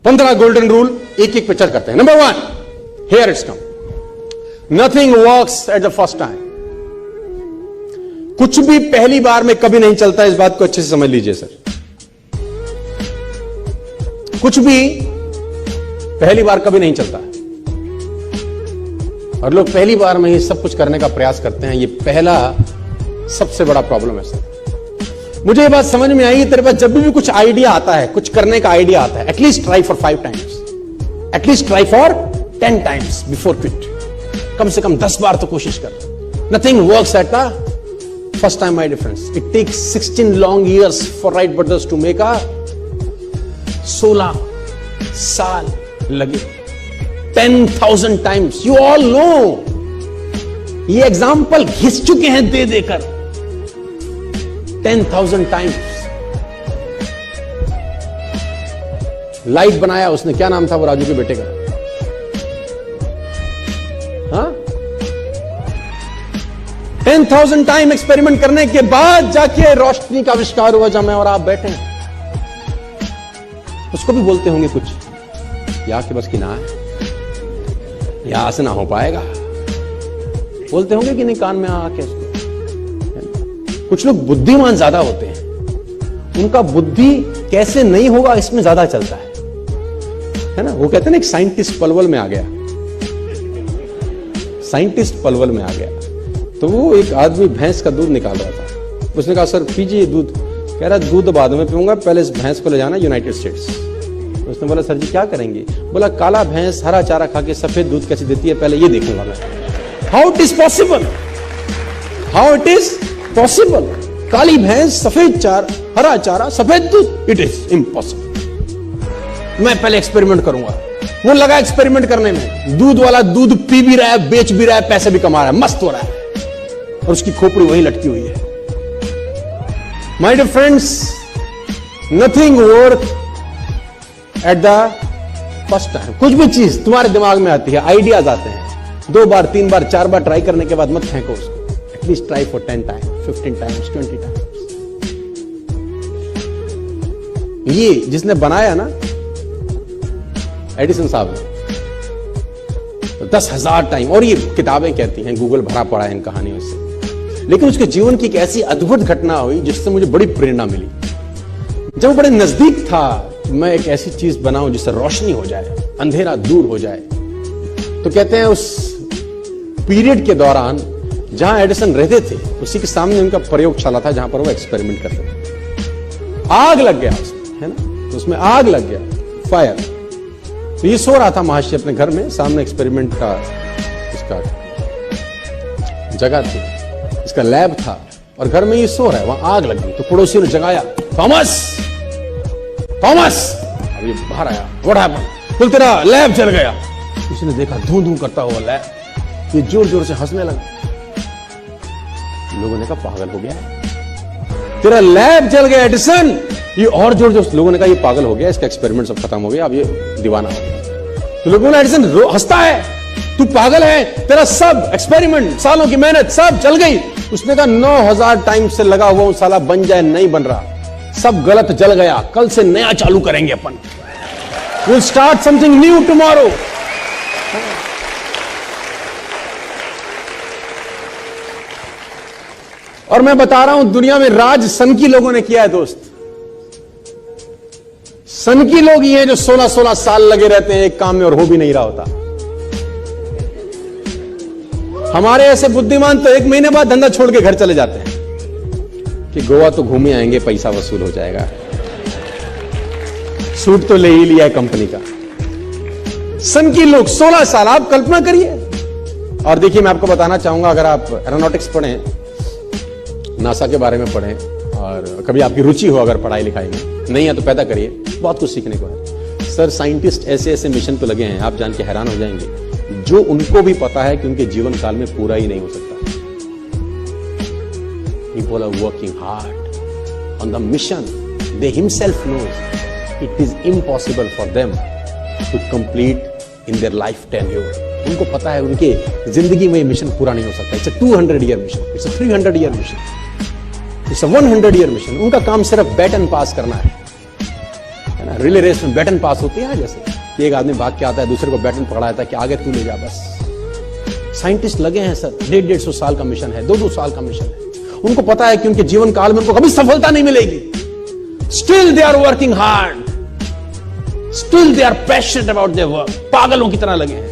15 golden rule एक एक पे चर्चा करते हैं। Number 1, here it's come, nothing works at the first time. कुछ भी पहली बार में कभी नहीं चलता, इस बात को अच्छे से समझ लीजिए सर। कुछ भी पहली बार कभी नहीं चलता, और लोग पहली बार में ही सब कुछ करने का प्रयास करते हैं। ये पहला सबसे बड़ा प्रॉब्लम है सर। मुझे ये बात समझ में आई, तेरे पास जब भी कुछ आइडिया आता है, कुछ करने का आइडिया आता है, at least try for 5 times, at least try for 10 times before quit. कम से कम 10 बार तो कोशिश कर। Nothing works at the first time, my difference. It takes 16 long years for Wright brothers to make a 16 साल लगे, 10,000 टाइम्स। यू ऑल नो, ये एग्जाम्पल घिस चुके हैं दे देकर 10,000 टाइम्स। लाइट बनाया उसने, क्या नाम था वो राजू के बेटे का? हाँ, 10,000 टाइम एक्सपेरिमेंट करने के बाद जाके रोशनी का आविष्कार हुआ, जब मैं और आप बैठे हैं। उसको भी बोलते होंगे कुछ, या कि बस की ना है, यहां से ना हो पाएगा, बोलते होंगे कि नहीं कान में आके उसको। कुछ लोग बुद्धिमान ज्यादा होते हैं, उनका बुद्धि कैसे नहीं होगा इसमें ज्यादा चलता है ना। वो कहते हैं ना, एक साइंटिस्ट पलवल में आ गया, साइंटिस्ट पलवल में आ गया, तो वो एक आदमी भैंस का दूध निकाल रहा था। उसने कहा सर पीजिए दूध। कह रहा दूध बाद में पीऊंगा, पहले इस भैंस को ले जाना यूनाइटेड स्टेट्स। उसने बोला सर जी क्या करेंगे? बोला काला भैंस हरा चारा खा के सफेद दूध कैसे देती है, पहले ये देखूंगा मैं। How it is possible, how it is possible? काली भैंस, सफेद चार, हरा चारा, सफेद दूध, इट इज इम्पॉसिबल। मैं पहले एक्सपेरिमेंट करूंगा। वो लगा एक्सपेरिमेंट करने में, दूध वाला दूध पी भी रहा है, बेच भी रहा है, पैसे भी कमा रहा है, मस्त हो रहा है, और उसकी खोपड़ी वहीं लटकी हुई है। My dear friends, nothing work at the first time. कुछ भी चीज तुम्हारे दिमाग में आती है, आइडियाज आते हैं, 2 बार 3 बार 4 बार ट्राई करने के बाद मत फेंको उसको। At least try for 10 times, 15 times, 20 times. ये जिसने बनाया ना, एडिसन साहब ने, तो 10,000 टाइम, और ये किताबें कहती हैं, गूगल भरा पड़ा है इन कहानियों से। लेकिन उसके जीवन की एक ऐसी अद्भुत घटना हुई जिससे मुझे बड़ी प्रेरणा मिली। जब वो बड़े नजदीक था, मैं एक ऐसी चीज बनाऊं जिससे रोशनी हो जाए, अंधेरा दूर हो जाए। तो कहते हैं उस पीरियड के दौरान जहां एडिसन रहते थे, उसी के सामने उनका प्रयोगशाला था, जहां पर वो एक्सपेरिमेंट करते थे। आग लग गया उसमें, है ना, तो उसमें आग लग गया, फायर। तो ये सो रहा था महर्षि अपने घर में, सामने एक्सपेरिमेंट का इसका जगह थी, इसका लैब था, और घर में ये सो रहा है, वहां आग लग गई। तो पड़ोसियों ने जगाया, थॉमस थॉमस। अब ये बाहर आया, व्हाट हैपेंड? बोल तेरा लैब जल गया। उसने देखा धूं धूं करता हुआ लैब, ये जोर जोर से हंसने लगा। लोगों ने कहा पागल हो गया, तेरा लैब जल गया एडिसन। ये और जोर जोर, लोगों ने कहा ये पागल हो गया, इसका एक्सपेरिमेंट सब खत्म हो गया, अब ये दीवाना हो गया। तो लोगों ने, एडिसन हंसता है, तू पागल है, तेरा सब एक्सपेरिमेंट, सालों की मेहनत सब जल गई। उसने कहा 9,000 टाइम से लगा हुआ हूं, साला बन जाए नहीं बन रहा, सब गलत जल गया, कल से नया चालू करेंगे अपन। We'll start something new tomorrow. और मैं बता रहा हूं, दुनिया में राज सनकी लोगों ने किया है दोस्त। सनकी लोग ये हैं जो 16-16 साल लगे रहते हैं एक काम में और हो भी नहीं रहा होता। हमारे ऐसे बुद्धिमान तो 1 महीने बाद धंधा छोड़ के घर चले जाते हैं कि गोवा तो घूमे आएंगे, पैसा वसूल हो जाएगा, सूट तो ले ही लिया है कंपनी का। सनकी लोग 16 साल, आप कल्पना करिए। और देखिए, मैं आपको बताना चाहूंगा, अगर आप एरोनॉटिक्स पढ़ें, नासा के बारे में पढ़ें, और कभी आपकी रुचि हो अगर पढ़ाई लिखाई में, नहीं है तो पैदा करिए, बहुत कुछ सीखने को है। सर साइंटिस्ट ऐसे ऐसे मिशन तो लगे हैं, आप जान के हैरान हो जाएंगे, जो उनको भी पता है कि उनके जीवन काल में पूरा ही नहीं हो सकता। People are working hard on the mission. They himself knows it is impossible for them to complete in their life tenure. उनको पता है उनके जिंदगी में ये मिशन पूरा नहीं हो सकता। It's a 200-year mission. It's a 300-year mission. It's a 100-year mission. उनका काम सिर्फ बैटन पास करना है। है ना, रिले रेस में बैटन पास होती है ना, जैसे कि एक आदमी भाग के आता है, दूसरे को बैटन पकड़ाता है कि आगे तू ले जा बस। साइंटिस्ट लगे हैं सर, 150-150 साल का मिशन है, 2-2 साल का मिशन है। उनको पता है कि उनके जीवन काल में उनको कभी सफलता नहीं मिलेगी। Still they are working hard, still they are passionate about their work. पागलों की तरह लगे हैं।